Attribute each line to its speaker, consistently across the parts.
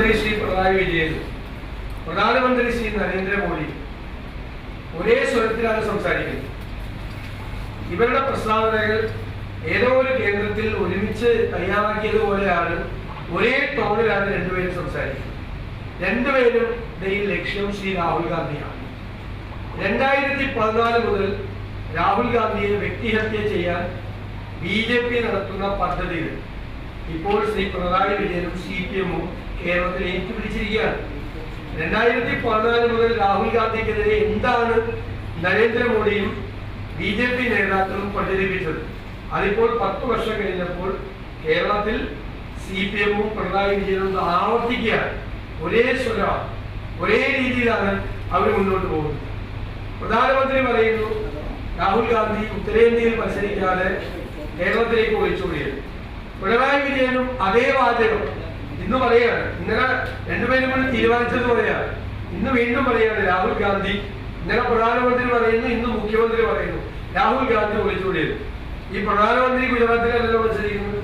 Speaker 1: മുഖ്യമന്ത്രി ശ്രീ പിണറായി വിജയൻ, പ്രധാനമന്ത്രി ശ്രീ നരേന്ദ്രമോദി ഒരേ സ്വരത്തിലാണ് സംസാരിക്കുന്നത്. ഇവരുടെ പ്രസ്താവനകൾ ഏതോ ഒരു കേന്ദ്രത്തിൽ ഒരുമിച്ച് തയ്യാറാക്കിയതുപോലെയാണ്, ഒരേ ടോണിലാണ് രണ്ടുപേരും സംസാരിക്കുന്നത്. രണ്ടുപേരും ലക്ഷ്യം ശ്രീ രാഹുൽ ഗാന്ധിയാണ്. 2014 മുതൽ രാഹുൽ ഗാന്ധിയെ വ്യക്തിഹത്യ ചെയ്യാൻ BJP നടത്തുന്ന പദ്ധതികൾ ഇപ്പോൾ ശ്രീ പിണറായി വിജയനും CPM-ഉം കേരളത്തിൽ ഏറ്റുപിടിച്ചിരിക്കുകയാണ്. 2014 മുതൽ രാഹുൽ ഗാന്ധിക്കെതിരെ എന്താണ് നരേന്ദ്രമോദിയും BJP നേതാക്കളും പ്രചരിപ്പിച്ചത്? അതിപ്പോൾ 10 വർഷം കഴിഞ്ഞപ്പോൾ കേരളത്തിൽ CPM-ഉം പിണറായി വിജയനും ആവർത്തിക്കുകയാണ്. ഒരേ സ്വരം, ഒരേ രീതിയിലാണ് അവർ മുന്നോട്ട് പോകുന്നത്. പ്രധാനമന്ത്രി പറയുന്നു രാഹുൽ ഗാന്ധി ഉത്തരേന്ത്യയിൽ മത്സരിക്കാതെ കേരളത്തിലേക്ക് ഒളിച്ചോടിയത്. പിണറായി വിജയനും അതേ വാചകം ഇന്ന് പറയുകയാണ്. ഇന്നലെ രണ്ടുപേരും കൂടി തീരുമാനിച്ചത് പോലെയാണ്. ഇന്ന് വീണ്ടും പറയുകയാണ് രാഹുൽ ഗാന്ധി. ഇന്നലെ പ്രധാനമന്ത്രി പറയുന്നു, ഇന്ന് മുഖ്യമന്ത്രി പറയുന്നു രാഹുൽ ഗാന്ധി ഒളിച്ചോടിയത്. ഈ പ്രധാനമന്ത്രി ഗുജറാത്തിലല്ലോ മത്സരിക്കുന്നത്,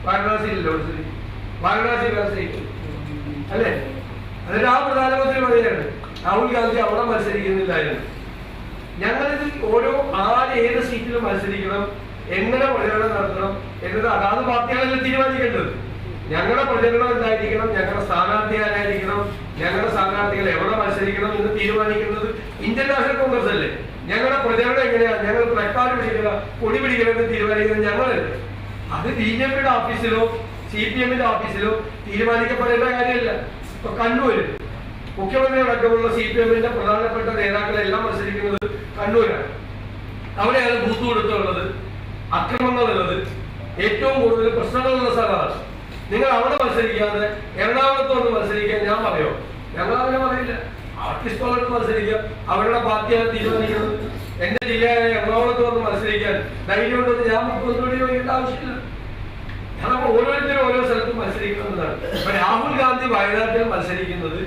Speaker 1: വാരണാസിയിലല്ലോ മത്സരിക്കും, വാരണാസിയിൽ മത്സരിക്കും അല്ലേ? എന്നിട്ട് ആ പ്രധാനമന്ത്രി പറയുകയാണ് രാഹുൽ ഗാന്ധി അവിടെ മത്സരിക്കുന്നില്ലായിരുന്നു. ഞങ്ങളിത് ഓരോ ഏത് സീറ്റിലും മത്സരിക്കണം, എങ്ങനെ പ്രചരണം നടത്തണം എന്നത് അതാത് പാർട്ടികളെല്ലാം തീരുമാനിക്കേണ്ടത്. ഞങ്ങളുടെ പ്രചരണം എന്തായിരിക്കണം, ഞങ്ങളുടെ സ്ഥാനാർത്ഥി ആരായിരിക്കണം, ഞങ്ങളുടെ സ്ഥാനാർത്ഥികൾ എവിടെ മത്സരിക്കണം എന്ന് തീരുമാനിക്കുന്നത് ഇന്ത്യൻ നാഷണൽ കോൺഗ്രസ് അല്ലേ? ഞങ്ങളുടെ പ്രചരണം എങ്ങനെയാണ്, ഞങ്ങൾ പ്ലക്കാർഡ് പിടിക്കണം, കൊടി പിടിക്കണം എന്ന് തീരുമാനിക്കുന്നത് ഞങ്ങളല്ലേ? അത് BJP-യുടെ ഓഫീസിലോ CPM-ന്റെ ഓഫീസിലോ തീരുമാനിക്കപ്പെടേണ്ട കാര്യമല്ല. ഇപ്പൊ കണ്ണൂര് മുഖ്യമന്ത്രി അടക്കമുള്ള CPM-ന്റെ പ്രധാനപ്പെട്ട നേതാക്കളെല്ലാം മത്സരിക്കുന്നത് കണ്ണൂരാണ്. അവിടെയാണ് ബൂത്ത് കൊടുത്തുള്ളത്, അക്രമങ്ങളുള്ളത്, ഏറ്റവും കൂടുതൽ പ്രശ്നങ്ങളുള്ള സ്ഥലമാണ്. നിങ്ങൾ അവിടെ മത്സരിക്കാതെ എറണാകുളത്ത് വന്ന് മത്സരിക്കാൻ ഞാൻ പറയോ? ഞങ്ങൾ അങ്ങനെ പറയില്ല. ആർട്ടിസ്റ്റോട് മത്സരിക്കുക, അവരുടെ പാർട്ടിയാണ് തീരുമാനിക്കുന്നത്. എന്റെ ജില്ലയായ എറണാകുളത്ത് വന്ന് മത്സരിക്കാൻ ധൈര്യം ഉണ്ടെന്ന് ഞാൻ മുഖ്യമന്ത്രിയോട് ചോദിക്കേണ്ട ആവശ്യമില്ല. ഞങ്ങൾ ഓരോരുത്തരും ഓരോ സ്ഥലത്തും മത്സരിക്കുന്നതാണ്. അപ്പൊ രാഹുൽ ഗാന്ധി വയനാട്ടിൽ മത്സരിക്കുന്നത്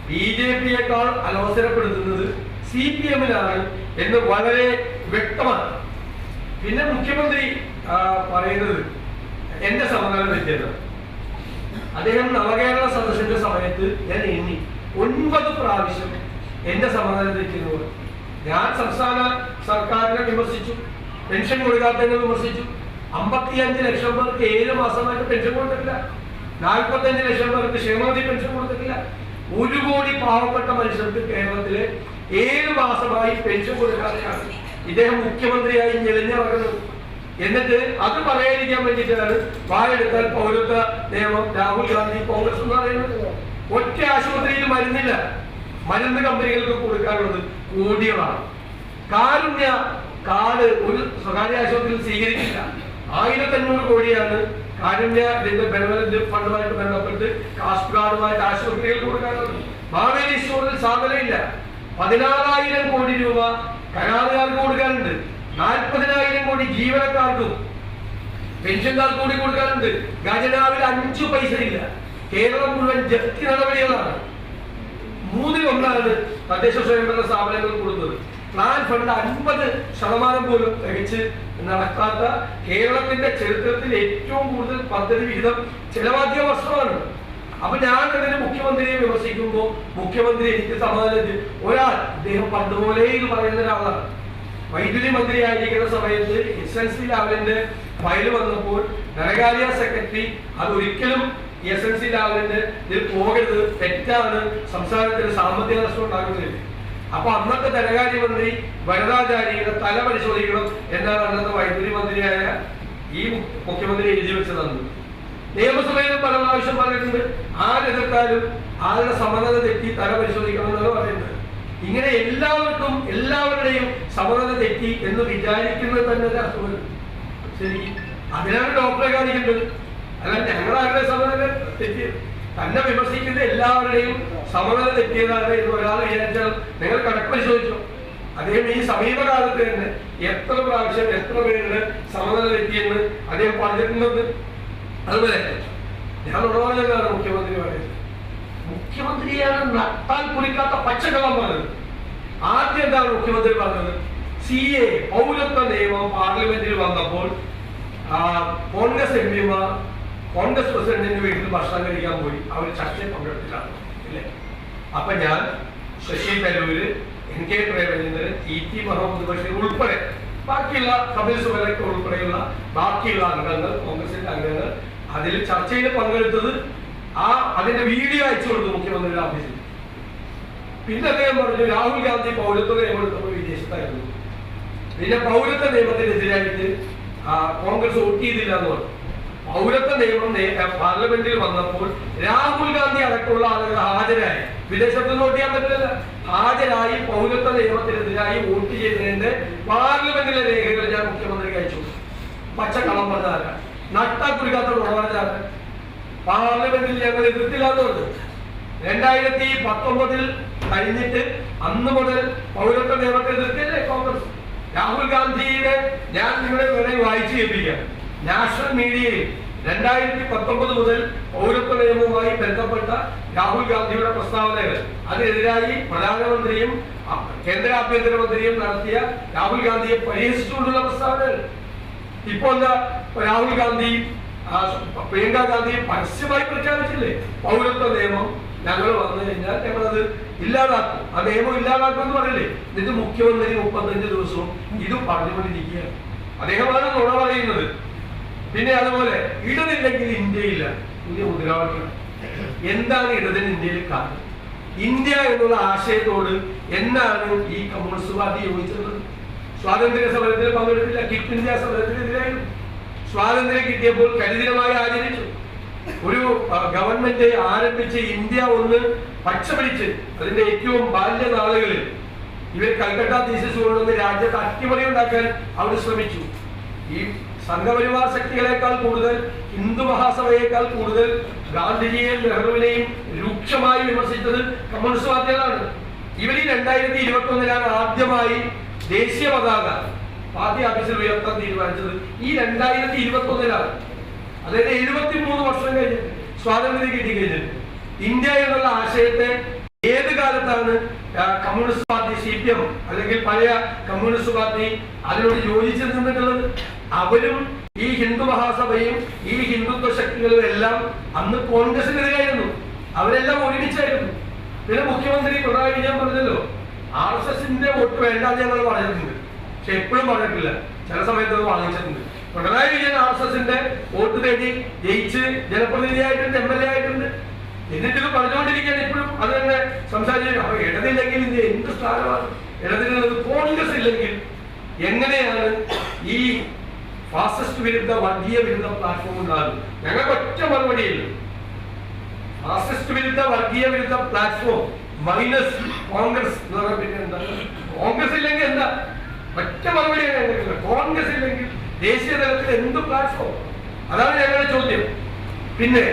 Speaker 1: BJP-യേക്കാൾ അലോസരപ്പെടുത്തുന്നത് CPM-ലാണ് എന്ന് വളരെ വ്യക്തമാണ്. പിന്നെ മുഖ്യമന്ത്രി പറയുന്നത് എന്റെ സമനില തെറ്റിയത്. അദ്ദേഹം നവകേരള സദസ്സിന്റെ സമയത്ത് ഞാൻ എണ്ണി 9 പ്രാവശ്യം എന്റെ സമനില തെറ്റിയെന്ന് പറഞ്ഞു. ഞാൻ സംസ്ഥാന സർക്കാരിനെ വിമർശിച്ചു, പെൻഷൻ കൊടുക്കാത്തതിനെ വിമർശിച്ചു. 55 ലക്ഷം പേർക്ക് 7 മാസമായിട്ട് പെൻഷൻ കൊടുത്തിട്ടില്ല. 45 ലക്ഷം പേർക്ക് ക്ഷേമനിധി പെൻഷൻ കൊടുത്തിട്ടില്ല. 1 കോടി പാവപ്പെട്ട മനുഷ്യർക്ക് കേരളത്തിലെ 7 മാസമായി പെൻഷൻ കൊടുക്കാതെയാണ് ഇദ്ദേഹം മുഖ്യമന്ത്രിയായി ഞെളിഞ്ഞിറങ്ങുന്നത്. എന്നിട്ട് അത് പറയാതിരിക്കാൻ വേണ്ടിയിട്ടാണ് വായെടുത്താൽ പൗരത്വ നിയമം രാഹുൽ ഗാന്ധി കോൺഗ്രസ് എന്ന് പറയുന്നത്. ഒറ്റ ആശുപത്രിയിൽ മരുന്നില്ല, മരുന്ന് കമ്പനികൾക്ക് കൊടുക്കാനുള്ളത് കോടികളാണ്. കാരുണ്യ കാർഡ് ഒരു സ്വകാര്യ ആശുപത്രിയിൽ സ്വീകരിക്കില്ല. 1500 കോടിയാണ് കാരുണ്യ ബെനവലന്റ് ഫണ്ടുമായിട്ട് ബന്ധപ്പെട്ട് കാസ്റ്റ് കാർഡുമായിട്ട് ആശുപത്രികൾക്ക് കൊടുക്കാനുള്ളത്. മാവേലി സ്റ്റോറിൽ സാധനമില്ല. 16,000 കോടി രൂപ കരാറുകാർക്ക് കൊടുക്കാനുണ്ട്. 40,000 കോടി ജീവനക്കാർക്കും പെൻഷൻകാർക്ക് കൂടി കൊടുക്കാനുണ്ട്. ഖജനാവിൽ 5 പൈസ ഇല്ല. കേരളം മുഴുവൻ ജപ്തി നടപടികളാണ്. 1/3 തദ്ദേശ സ്വയംഭരണ സ്ഥാപനങ്ങൾ കൊടുത്തത്. പ്ലാൻ ഫണ്ട് 50% പോലും തികച്ച് നടക്കാത്ത കേരളത്തിന്റെ ചരിത്രത്തിൽ ഏറ്റവും കൂടുതൽ പദ്ധതി വിഹിതം ചെലവാക്കിയ വർഷമാണ്. അപ്പൊ ഞാൻ അതിന് മുഖ്യമന്ത്രിയെ വിമർശിക്കുമ്പോൾ മുഖ്യമന്ത്രി എനിക്ക് സമാധാനം അദ്ദേഹം പണ്ടുപോലെ ഇത് പറയുന്ന ഒരാളാണ്. വൈദ്യുതി മന്ത്രിയായിരിക്കുന്ന സമയത്ത് SNC ലാവലിന്റെ ഫയൽ വന്നപ്പോൾ ധനകാര്യ സെക്രട്ടറി അതൊരിക്കലും SNC ലാവലിന്റെ ഇതിൽ പോകരുത്, തെറ്റാണ്, സംസ്ഥാനത്തിന് സാമ്പത്തിക നഷ്ടം ഉണ്ടാകുന്നില്ല. അപ്പൊ അന്നത്തെ ധനകാര്യമന്ത്രി വരദാചാര്യയുടെ തല പരിശോധിക്കണം എന്നാണ് അന്നത്തെ വൈദ്യുതി മന്ത്രിയായ ഈ മുഖ്യമന്ത്രി എഴുതി വെച്ചതെന്ന്. നിയമസഭയിലും പല പ്രാവശ്യം പറഞ്ഞിട്ടുണ്ട്. ആരെതിർത്താലും ആരുടെ സമനില തെറ്റി തല പരിശോധിക്കണം എന്നാണ് പറയുന്നത്. ഇങ്ങനെ എല്ലാവരുടെയും സമനില തെറ്റി എന്ന് വിചാരിക്കുന്നത് തന്നെ അസുഖം. ശരി, അതിനാണ് ഡോക്ടറെ കാണിക്കേണ്ടത്. അല്ല ഞങ്ങളാരുടെ സമനില തെറ്റിയത്. തന്നെ വിമർശിക്കുന്ന എല്ലാവരുടെയും സമനില തെറ്റിയതാണ് എന്ന് ഒരാൾ വിചാരിച്ചാൽ നിങ്ങൾ കണക്ക് പരിശോധിച്ചു. അദ്ദേഹം ഈ സമീപകാലത്ത് തന്നെ എത്ര പ്രാവശ്യം എത്ര പേരുടെ സമനില തെറ്റിയെന്ന് അദ്ദേഹം പറഞ്ഞിട്ടുണ്ടെന്ന്. അതുപോലെ ഞാൻ ഉടവാനാണ് മുഖ്യമന്ത്രി പറയുന്നത്. മുഖ്യമന്ത്രിയാണ് നട്ടാൽ കുളിക്കാത്ത പച്ചക്കള്ളം പറഞ്ഞത്. ആദ്യം എന്താണ് മുഖ്യമന്ത്രി പറഞ്ഞത്? CA പൗരത്വ നിയമം പാർലമെന്റിൽ വന്നപ്പോൾ കോൺഗ്രസ് MP-മാർ കോൺഗ്രസ് പ്രസിഡന്റിന്റെ വീട്ടിൽ ഭക്ഷണം കഴിക്കാൻ പോയി, അവർ ചർച്ചയിൽ പങ്കെടുത്തില്ല അല്ലേ? അപ്പൊ ഞാൻ ശശി തരൂര്, NK പ്രേമചന്ദ്രൻ, ET മുഹമ്മദ് ബഷീർ ഉൾപ്പെടെ ബാക്കിയുള്ള കപിൽ സുബലൊക്കെ ഉൾപ്പെടെയുള്ള ബാക്കിയുള്ള അംഗങ്ങൾ, കോൺഗ്രസിന്റെ അംഗങ്ങൾ അതിൽ ചർച്ചയിൽ പങ്കെടുത്തത് അതിന്റെ വീഡിയോ അയച്ചു കൊടുത്തു മുഖ്യമന്ത്രിയുടെ ഓഫീസിൽ. പിന്നെ അദ്ദേഹം പറഞ്ഞു രാഹുൽ ഗാന്ധി പൗരത്വ നിയമം എടുത്തപ്പോൾ വിദേശത്തായിരുന്നു, പിന്നെ പൗരത്വ നിയമത്തിനെതിരായിട്ട് കോൺഗ്രസ് വോട്ട് ചെയ്തില്ല എന്ന് പറഞ്ഞു. പൗരത്വ നിയമം പാർലമെന്റിൽ വന്നപ്പോൾ രാഹുൽ ഗാന്ധി അടക്കമുള്ള ആളുകൾ ഹാജരായി, വിദേശത്ത് വോട്ട് ചെയ്യാൻ പറ്റില്ല, ഹാജരായി പൗരത്വ നിയമത്തിനെതിരായി വോട്ട് ചെയ്തതിന്റെ പാർലമെന്റിലെ രേഖകൾ ഞാൻ മുഖ്യമന്ത്രിക്ക് അയച്ചു. പച്ചക്കള്ളം പറഞ്ഞാൽ നട്ടാ കുറിക്കാത്ത പറഞ്ഞാൽ പാർലമെന്റിൽ ഞങ്ങൾ എതിർത്തില്ല എന്ന് പറഞ്ഞു. 2019 കഴിഞ്ഞിട്ട് അന്ന് മുതൽ പൗരത്വ നിയമത്തെ എതിർത്തില്ലേ കോൺഗ്രസ്? രാഹുൽ ഗാന്ധിയുടെ ഞാൻ നിങ്ങളെ വേണേ വായിച്ചു കേൾപ്പിക്കാം. നാഷണൽ മീഡിയയിൽ 2019 മുതൽ പൗരത്വ നിയമവുമായി ബന്ധപ്പെട്ട രാഹുൽ ഗാന്ധിയുടെ പ്രസ്താവനകൾ, അതിനെതിരായി പ്രധാനമന്ത്രിയും കേന്ദ്ര ആഭ്യന്തരമന്ത്രിയും നടത്തിയ രാഹുൽ ഗാന്ധിയെ പരിഹസിച്ചുകൊണ്ടുള്ള പ്രസ്താവനകൾ. ഇപ്പൊ എന്താ രാഹുൽ ഗാന്ധി പ്രിയങ്ക ഗാന്ധി പരസ്യമായി പ്രഖ്യാപിച്ചില്ലേ, പൗരത്വ നിയമം ഞങ്ങൾ വന്നു കഴിഞ്ഞാൽ ഞങ്ങളത് ഇല്ലാതാക്കും, ആ നിയമം ഇല്ലാതാക്കും എന്ന് പറയില്ലേ? എന്നിട്ട് മുഖ്യമന്ത്രി 35 ദിവസവും ഇത് പറഞ്ഞുകൊണ്ടിരിക്കുകയാണ്. അദ്ദേഹമാണ് നുണ പറയുന്നത്. പിന്നെ അതുപോലെ ഇടതില്ലെങ്കിൽ ഇന്ത്യയില്ല, പുതിയ മുദ്രാവാക്യം. എന്താണ് ഇടതിന് ഇന്ത്യയിൽ കാരണം? ഇന്ത്യ എന്നുള്ള ആശയത്തോട് എന്നാണ് ഈ കമ്മ്യൂണിസ്റ്റ് പാർട്ടി യോജിച്ചത്? സ്വാതന്ത്ര്യ സമരത്തിൽ പങ്കെടുത്തില്ല, ക്വിറ്റ് ഇന്ത്യ സമരത്തിനെതിരായിരുന്നു. സ്വാതന്ത്ര്യം കിട്ടിയപ്പോൾ കരിദിനമായി ആചരിച്ചു. ഒരു ഗവൺമെന്റ് ആരംഭിച്ച് ഇന്ത്യ ഒന്ന് പച്ചപിടിച്ച് അതിന്റെ ഏറ്റവും ബാല്യനാളുകളിൽ ഇവർ കൽക്കട്ട തീസിസ് കൊണ്ടുവന്ന് രാജ്യത്ത് അട്ടിമറി ഉണ്ടാക്കാൻ അവർ ശ്രമിച്ചു. ഈ സംഘപരിവാർ ശക്തികളെക്കാൾ കൂടുതൽ, ഹിന്ദു മഹാസഭയേക്കാൾ കൂടുതൽ ഗാന്ധിജിയെയും നെഹ്റുവിനെയും രൂക്ഷമായി വിമർശിച്ചത് കമ്മ്യൂണിസ്റ്റ് പാർട്ടികളാണ്. ഇവർ ഈ 2021 ആദ്യമായി ദേശീയ പതാക പാർട്ടി ഓഫീസിൽ ഉയർത്താൻ തീരുമാനിച്ചത്. ഈ 2021 അതായത് 73 വർഷം കഴിഞ്ഞിട്ട്, സ്വാതന്ത്ര്യം കിട്ടി കഴിഞ്ഞിട്ട്. ഇന്ത്യ എന്നുള്ള ആശയത്തെ ഏത് കാലത്താണ് കമ്മ്യൂണിസ്റ്റ് പാർട്ടി CPM അല്ലെങ്കിൽ പഴയ കമ്മ്യൂണിസ്റ്റ് പാർട്ടി അതിനോട് യോജിച്ചു നിന്നിട്ടുള്ളത്? അവരും ഈ ഹിന്ദു മഹാസഭയും ഈ ഹിന്ദുത്വ ശക്തികളും എല്ലാം അന്ന് കോൺഗ്രസിനെതിരായിരുന്നു, അവരെല്ലാം ഒരുമിച്ചായിരുന്നു. പിന്നെ മുഖ്യമന്ത്രി പിണറായി വിജയൻ പറഞ്ഞല്ലോ RSSന്റെ വോട്ട് വേണ്ടാന്ന് ഞങ്ങൾ പറഞ്ഞിട്ടുണ്ട്, പക്ഷെ എപ്പോഴും പറഞ്ഞിട്ടില്ല, ചില സമയത്ത് അത് വാങ്ങിച്ചിട്ടുണ്ട്. പിണറായി വിജയൻ RSSന്റെ വോട്ട് തേടി ജയിച്ച് ജനപ്രതിനിധിയായിട്ടുണ്ട്, MLA ആയിട്ടുണ്ട്. എന്നിട്ട് പറഞ്ഞുകൊണ്ടിരിക്കുകയാണ് ഇപ്പോഴും അത് തന്നെ സംസാരിച്ചു. അപ്പൊ ഇടതില്ലെങ്കിൽ ഇന്ത്യ എന്ത് സ്ഥാനമാണ്? ഇടതിലുള്ളത് കോൺഗ്രസ് ഇല്ലെങ്കിൽ എങ്ങനെയാണ് ഈ ഫാസിസ്റ്റ് വിരുദ്ധ വർഗീയ വിരുദ്ധ പ്ലാറ്റ്ഫോം ഉണ്ടാകും? ഞങ്ങൾക്ക് ഒറ്റ മറുപടിയില്ല. ഫാസിസ്റ്റ് വിരുദ്ധ വർഗീയ വിരുദ്ധ പ്ലാറ്റ്ഫോം മൈനസ് കോൺഗ്രസ് എന്ന് പറഞ്ഞാൽ പിന്നെ എന്താ? കോൺഗ്രസ് ഇല്ലെങ്കിൽ എന്താ? ഒറ്റ മറുപടിയാണ് ഞങ്ങൾക്ക്. കോൺഗ്രസ് ഇല്ലെങ്കിൽ ദേശീയ തലത്തിൽ എന്ത് പ്ലാറ്റ്ഫോം? അതാണ് ഞങ്ങളുടെ ചോദ്യം. പിന്നെ